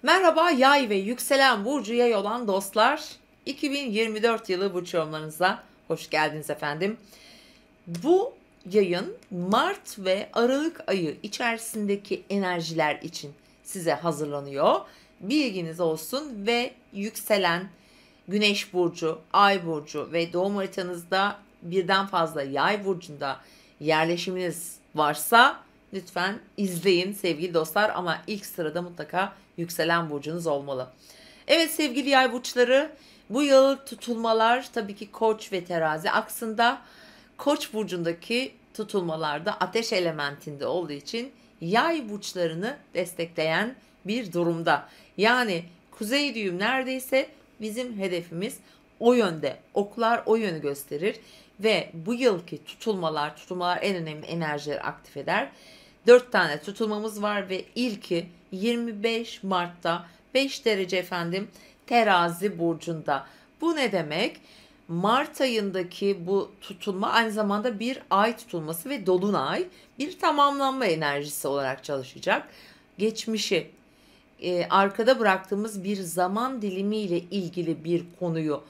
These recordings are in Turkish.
Merhaba yay ve yükselen burcu yay olan dostlar. 2024 yılı burç yorumlarınıza hoş geldiniz efendim. Bu yayın Mart ve Aralık ayı içerisindeki enerjiler için size hazırlanıyor. Bilginiz olsun ve yükselen Güneş burcu, Ay burcu ve doğum haritanızda birden fazla yay burcunda yerleşiminiz varsa lütfen izleyin sevgili dostlar, ama ilk sırada mutlaka yükselen burcunuz olmalı. Evet sevgili yay burçları, bu yıl tutulmalar tabii ki Koç ve Terazi aksında. Koç burcundaki tutulmalarda ateş elementinde olduğu için yay burçlarını destekleyen bir durumda. Yani kuzey düğüm neredeyse bizim hedefimiz o yönde. Oklar o yönü gösterir ve bu yılki tutulmalar en önemli enerjileri aktif eder. 4 tane tutulmamız var ve ilki 25 Mart'ta 5 derece efendim Terazi burcunda. Bu ne demek? Mart ayındaki bu tutulma aynı zamanda bir ay tutulması ve dolunay, bir tamamlanma enerjisi olarak çalışacak. Geçmişi, arkada bıraktığımız bir zaman dilimiyle ilgili bir konuyu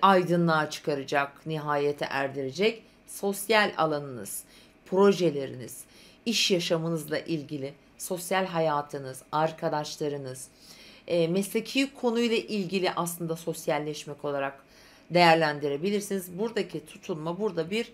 aydınlığa çıkaracak, nihayete erdirecek. Sosyal alanınız, projeleriniz, iş yaşamınızla ilgili, sosyal hayatınız, arkadaşlarınız, mesleki konuyla ilgili aslında sosyalleşmek olarak değerlendirebilirsiniz. Buradaki tutulma, burada bir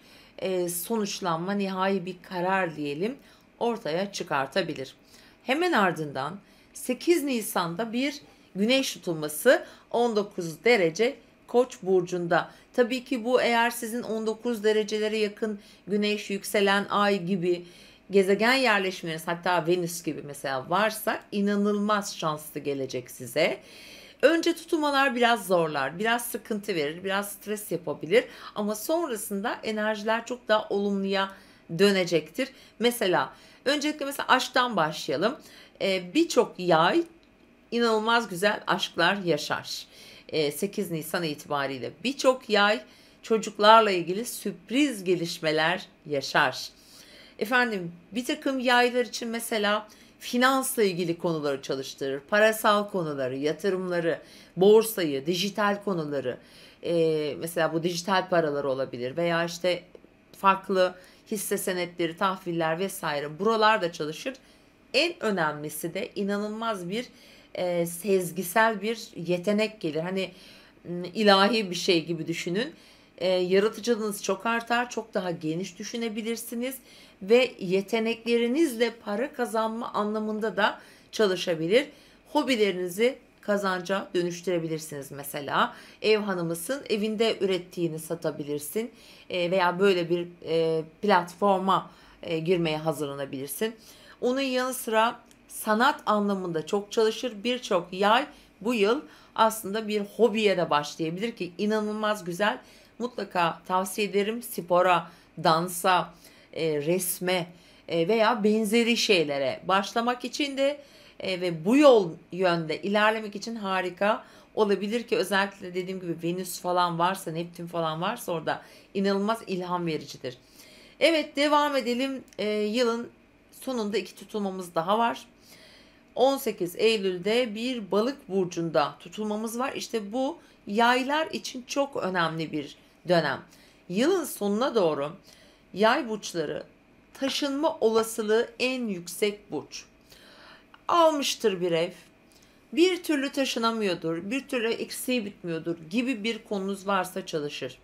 sonuçlanma, nihai bir karar diyelim, ortaya çıkartabilir. Hemen ardından 8 Nisan'da bir güneş tutulması 19 derece Koç burcunda. Tabii ki bu, eğer sizin 19 derecelere yakın güneş, yükselen ay gibi gezegen yerleşimleriniz, hatta Venüs gibi mesela varsa, inanılmaz şanslı gelecek size. Önce tutulmalar biraz zorlar, biraz sıkıntı verir, biraz stres yapabilir, ama sonrasında enerjiler çok daha olumluya dönecektir. Öncelikle aşktan başlayalım. Birçok yay inanılmaz güzel aşklar yaşar. 8 Nisan itibariyle birçok yay çocuklarla ilgili sürpriz gelişmeler yaşar. Efendim, bir takım yaylar için mesela finansla ilgili konuları çalıştırır. Parasal konuları, yatırımları, borsayı, dijital konuları. Mesela bu dijital paralar olabilir veya işte farklı hisse senetleri, tahviller vesaire, buralarda çalışır. En önemlisi de inanılmaz bir sezgisel bir yetenek gelir. Hani ilahi bir şey gibi düşünün. Yaratıcılığınız çok artar, çok daha geniş düşünebilirsiniz ve yeteneklerinizle para kazanma anlamında da çalışabilir. Hobilerinizi kazanca dönüştürebilirsiniz mesela. Ev hanımısın, evinde ürettiğini satabilirsin. Veya böyle bir platforma girmeye hazırlanabilirsin. Onun yanı sıra sanat anlamında çok çalışır. Birçok yay bu yıl aslında bir hobiye de başlayabilir ki inanılmaz güzel. Mutlaka tavsiye ederim, spora, dansa, resme veya benzeri şeylere başlamak için de ve bu yönde ilerlemek için harika olabilir ki, özellikle dediğim gibi Venüs falan varsa, Neptün falan varsa orada inanılmaz ilham vericidir. Evet, devam edelim. Yılın sonunda iki tutulmamız daha var. 18 Eylül'de bir balık burcunda tutulmamız var. İşte bu yaylar için çok önemli bir dönem. Yılın sonuna doğru yay burçları taşınma olasılığı en yüksek burç. Almıştır bir ev, bir türlü taşınamıyordur, bir türlü eksiği bitmiyordur gibi bir konunuz varsa çalışır.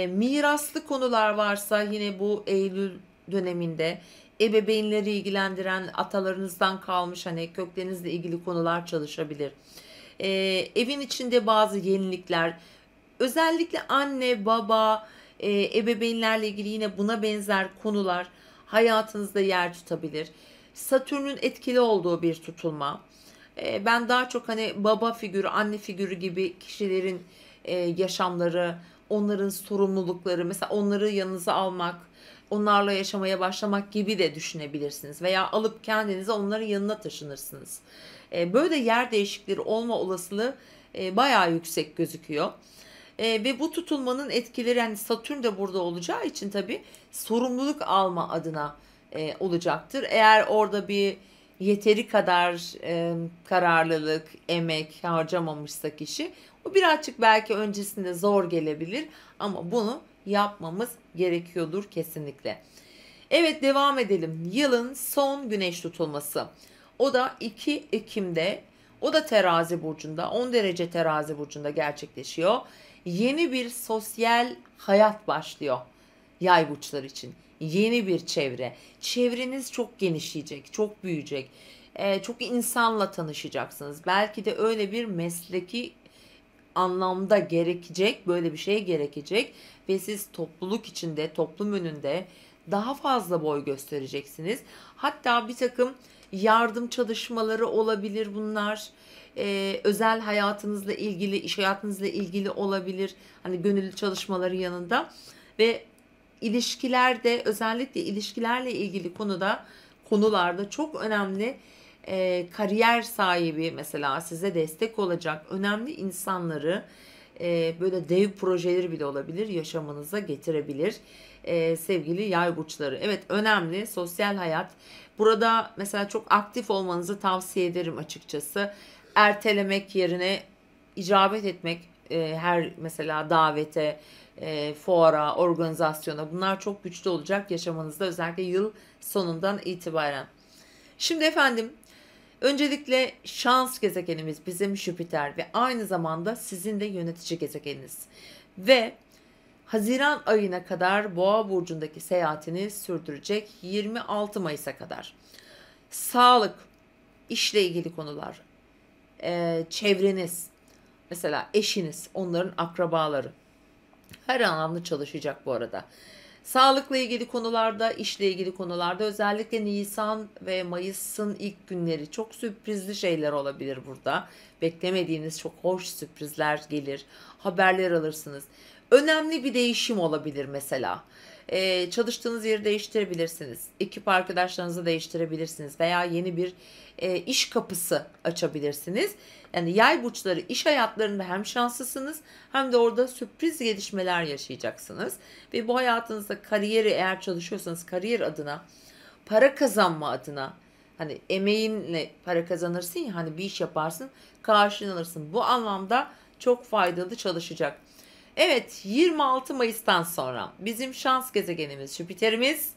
Miraslı konular varsa yine bu Eylül döneminde ebeveynleri ilgilendiren, atalarınızdan kalmış hani köklerinizle ilgili konular çalışabilir. Evin içinde bazı yenilikler, özellikle anne, baba, ebeveynlerle ilgili yine buna benzer konular hayatınızda yer tutabilir. Satürn'ün etkili olduğu bir tutulma. Ben daha çok hani baba figürü, anne figürü gibi kişilerin yaşamları, onların sorumlulukları, mesela onları yanınıza almak, onlarla yaşamaya başlamak gibi de düşünebilirsiniz. Veya alıp kendinizi onların yanına taşınırsınız. Böyle yer değişiklikleri olma olasılığı bayağı yüksek gözüküyor. Ve bu tutulmanın etkileri, yani Satürn de burada olacağı için tabii sorumluluk alma adına olacaktır. Eğer orada bir yeteri kadar kararlılık, emek harcamamışsa kişi, o birazcık belki öncesinde zor gelebilir ama bunu yapmamız gerekiyordur kesinlikle. Evet, devam edelim. Yılın son güneş tutulması. O da 2 Ekim'de, o da Terazi burcunda, 10 derece Terazi burcunda gerçekleşiyor. Yeni bir sosyal hayat başlıyor Yay burçları için. Yeni bir çevre. Çevreniz çok genişleyecek, çok büyüyecek. Çok insanla tanışacaksınız. Belki de öyle bir mesleki anlamda gerekecek, böyle bir şey gerekecek ve siz topluluk içinde, toplum önünde daha fazla boy göstereceksiniz. Hatta bir takım yardım çalışmaları olabilir bunlar. Özel hayatınızla ilgili, iş hayatınızla ilgili olabilir. Hani gönüllü çalışmaları yanında ve ilişkilerde, özellikle ilişkilerle ilgili konularda çok önemli kariyer sahibi, mesela size destek olacak önemli insanları, böyle dev projeleri bile olabilir, yaşamınıza getirebilir sevgili yay burçları. Evet, önemli sosyal hayat. Burada mesela çok aktif olmanızı tavsiye ederim açıkçası. Ertelemek yerine icabet etmek, her mesela davete, fuara, organizasyona, bunlar çok güçlü olacak yaşamanızda, özellikle yıl sonundan itibaren. Şimdi efendim, öncelikle şans gezegenimiz bizim Jüpiter ve aynı zamanda sizin de yönetici gezegeniniz. Ve Haziran ayına kadar Boğa burcundaki seyahatini sürdürecek, 26 Mayıs'a kadar. Sağlık, işle ilgili konular, çevreniz, mesela eşiniz, onların akrabaları her anlamda çalışacak bu arada. Sağlıkla ilgili konularda, işle ilgili konularda, özellikle Nisan ve Mayıs'ın ilk günleri çok sürprizli şeyler olabilir burada. Beklemediğiniz çok hoş sürprizler gelir, haberler alırsınız. Önemli bir değişim olabilir mesela. Çalıştığınız yeri değiştirebilirsiniz. Ekip arkadaşlarınızı değiştirebilirsiniz veya yeni bir iş kapısı açabilirsiniz. Yani yay burçları iş hayatlarında hem şanslısınız hem de orada sürpriz gelişmeler yaşayacaksınız. Ve bu hayatınızda kariyeri, eğer çalışıyorsanız kariyer adına, para kazanma adına, hani emeğinle para kazanırsın ya, hani bir iş yaparsın, karşılığını alırsın. Bu anlamda çok faydalı çalışacak. Evet, 26 Mayıs'tan sonra bizim şans gezegenimiz Jüpiter'imiz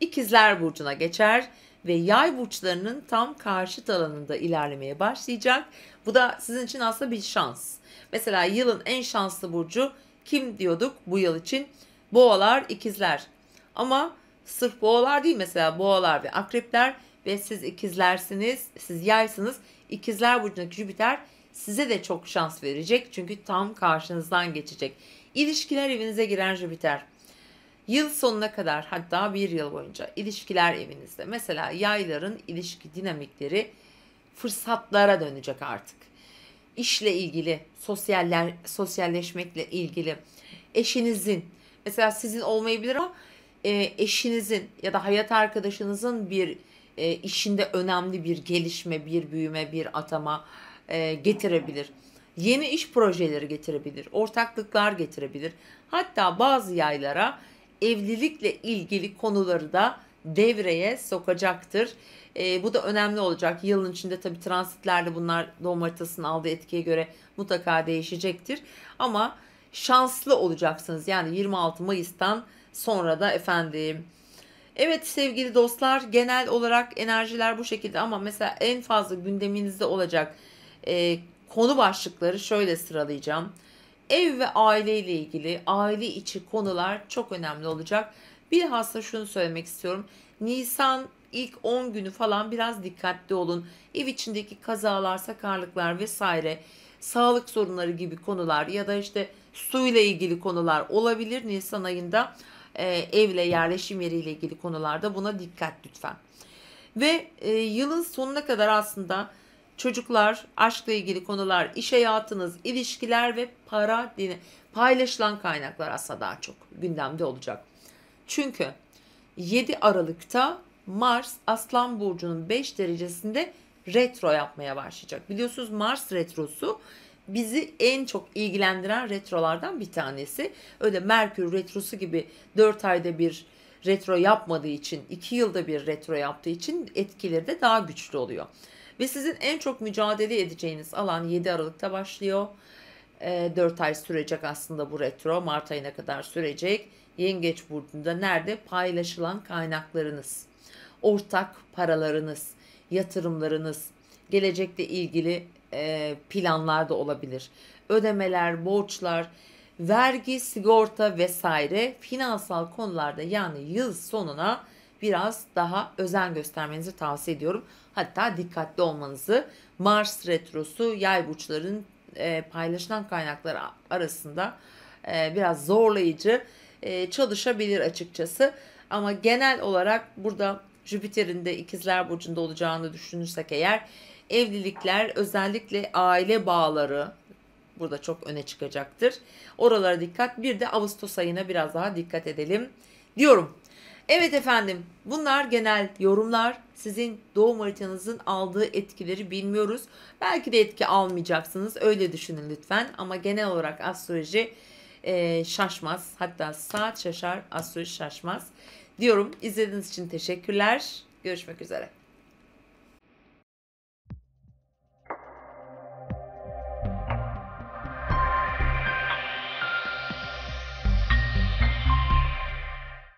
İkizler Burcu'na geçer ve yay burçlarının tam karşıt alanında ilerlemeye başlayacak. Bu da sizin için aslında bir şans. Mesela yılın en şanslı burcu kim diyorduk bu yıl için? Boğalar, ikizler. Ama sırf boğalar değil, mesela boğalar ve akrepler ve siz ikizlersiniz, siz yaysınız. İkizler burcundaki Jüpiter size de çok şans verecek çünkü tam karşınızdan geçecek. İlişkiler evinize giren Jüpiter yıl sonuna kadar, hatta bir yıl boyunca ilişkiler evinizde. Mesela yayların ilişki dinamikleri fırsatlara dönecek artık. İşle ilgili, sosyalleşmekle ilgili, eşinizin, mesela sizin olmayabilir ama eşinizin ya da hayat arkadaşınızın bir işinde önemli bir gelişme, bir büyüme, bir atama getirebilir. Yeni iş projeleri getirebilir, ortaklıklar getirebilir. Hatta bazı yaylara evlilikle ilgili konuları da devreye sokacaktır. Bu da önemli olacak. Yılın içinde tabii transitlerle bunlar doğum haritasının aldığı etkiye göre mutlaka değişecektir. Ama şanslı olacaksınız. Yani 26 Mayıs'tan sonra da efendim. Evet sevgili dostlar, genel olarak enerjiler bu şekilde ama mesela en fazla gündeminizde olacak konu başlıkları şöyle sıralayacağım. Ev ve aile ile ilgili, aile içi konular çok önemli olacak. Bilhassa şunu söylemek istiyorum. Nisan ilk 10 günü falan biraz dikkatli olun. Ev içindeki kazalar, sakarlıklar vesaire, sağlık sorunları gibi konular ya da işte suyla ilgili konular olabilir Nisan ayında. Evle, yerleşim yeriyle ilgili konularda buna dikkat lütfen. Ve yılın sonuna kadar aslında çocuklar, aşkla ilgili konular, iş hayatınız, ilişkiler ve para, paylaşılan kaynaklar aslında daha çok gündemde olacak. Çünkü 7 Aralık'ta Mars Aslan Burcu'nun 5 derecesinde retro yapmaya başlayacak. Biliyorsunuz Mars retrosu bizi en çok ilgilendiren retrolardan bir tanesi. Öyle Merkür retrosu gibi 4 ayda bir retro yapmadığı için, 2 yılda bir retro yaptığı için etkileri de daha güçlü oluyor. Ve sizin en çok mücadele edeceğiniz alan 7 Aralık'ta başlıyor. 4 ay sürecek aslında bu retro. Mart ayına kadar sürecek. Yengeç burcunda nerede? Paylaşılan kaynaklarınız, ortak paralarınız, yatırımlarınız, gelecekle ilgili planlar da olabilir. Ödemeler, borçlar, vergi, sigorta vesaire finansal konularda, yani yıl sonuna biraz daha özen göstermenizi tavsiye ediyorum. Hatta dikkatli olmanızı. Mars retrosu yay burçların paylaşılan kaynaklar arasında biraz zorlayıcı çalışabilir açıkçası. Ama genel olarak burada Jüpiter'in de İkizler Burcu'nda olacağını düşünürsek eğer, evlilikler, özellikle aile bağları burada çok öne çıkacaktır. Oralara dikkat. Bir de Ağustos ayına biraz daha dikkat edelim diyorum. Evet efendim, bunlar genel yorumlar. Sizin doğum haritanızın aldığı etkileri bilmiyoruz. Belki de etki almayacaksınız. Öyle düşünün lütfen. Ama genel olarak astroloji şaşmaz. Hatta saat şaşar, astroloji şaşmaz diyorum. İzlediğiniz için teşekkürler. Görüşmek üzere.